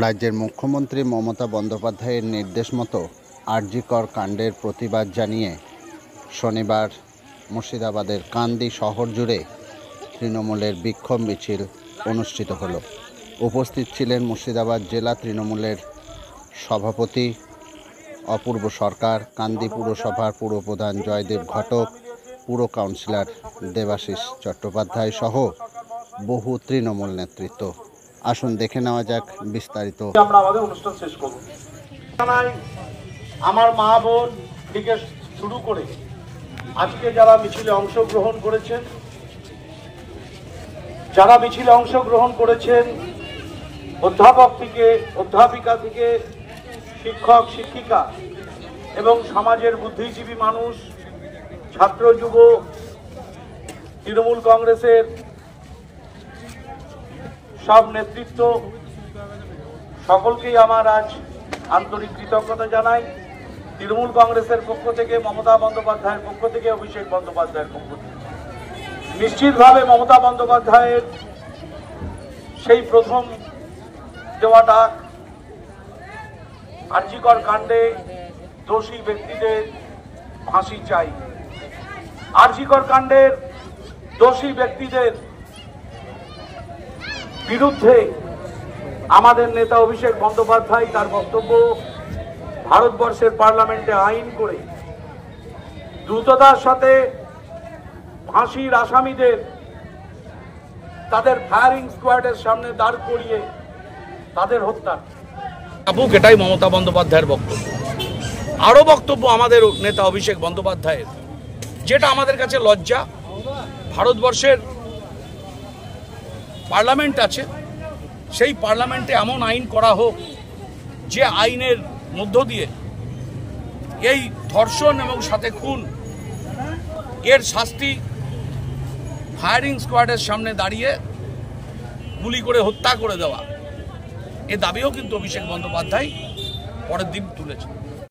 রাজ্যের মুখ্যমন্ত্রী মমতা বন্দ্যোপাধ্যায়ের নির্দেশ মতো আরজিকর কাণ্ডের প্রতিবাদ জানিয়ে শনিবার মুর্শিদাবাদের কান্দি শহর জুড়ে তৃণমূলের বিক্ষোভ মিছিল অনুষ্ঠিত হলো। উপস্থিত ছিলেন মুর্শিদাবাদ জেলা তৃণমূলের সভাপতি অপূর্ব সরকার, কান্দি পুরসভার পুরপ্রধান জয়দেব ঘটক, পুর কাউন্সিলর দেবাশিস চট্টোপাধ্যায় সহ বহু তৃণমূল নেতৃত্ব। আসুন দেখে নেওয়া যাক বিস্তারিত। আমরা আমাদের অনুষ্ঠান শেষ করব। আমার মা বোন থেকে শুরু করে আজকে যারা মিছিলে অংশগ্রহণ করেছেন, অধ্যাপক থেকে অধ্যাপিকা থেকে শিক্ষক শিক্ষিকা এবং সমাজের বুদ্ধিজীবী মানুষ, ছাত্র যুব, তৃণমূল কংগ্রেসের সব নেতৃত্ব, সকলকেই আমার আজ আন্তরিক কৃতজ্ঞতা জানাই। তৃণমূল কংগ্রেসের পক্ষ থেকে, মমতা বন্দ্যোপাধ্যায়ের পক্ষ থেকে, অভিষেক বন্দ্যোপাধ্যায়ের পক্ষ থেকে। নিশ্চিতভাবে মমতা বন্দ্যোপাধ্যায়ের সেই প্রথম দেওয়া ডাক, আরজিকর কাণ্ডে দোষী ব্যক্তিদের ফাঁসি চাই। আরজিকর কাণ্ডের দোষী ব্যক্তিদের বিরুদ্ধে আমাদের নেতা অভিষেক বন্দ্যোপাধ্যায় তার বক্তব্য, ভারতবর্ষের পার্লামেন্টে আইন করে দ্রুততার সাথে ফাঁসির আসামিদের তাদের ফায়ারিং স্কোয়াডের সামনে দাঁড় করিয়ে তাদের হত্যা। এটাই মমতা বন্দ্যোপাধ্যায়ের বক্তব্য। আরও বক্তব্য আমাদের নেতা অভিষেক বন্দ্যোপাধ্যায়ের, যেটা আমাদের কাছে লজ্জা। ভারতবর্ষের পার্লামেন্ট আছে, সেই পার্লামেন্টে এমন আইন করা হোক যে আইনের মধ্য দিয়ে এই ধর্ষণ এবং সাথে খুন এর শাস্তি ফায়ারিং স্কোয়াডের সামনে দাঁড়িয়ে গুলি করে হত্যা করে দেওয়া, এ দাবিও কিন্তু অভিষেক বন্দ্যোপাধ্যায় পরের দিন তুলেছে।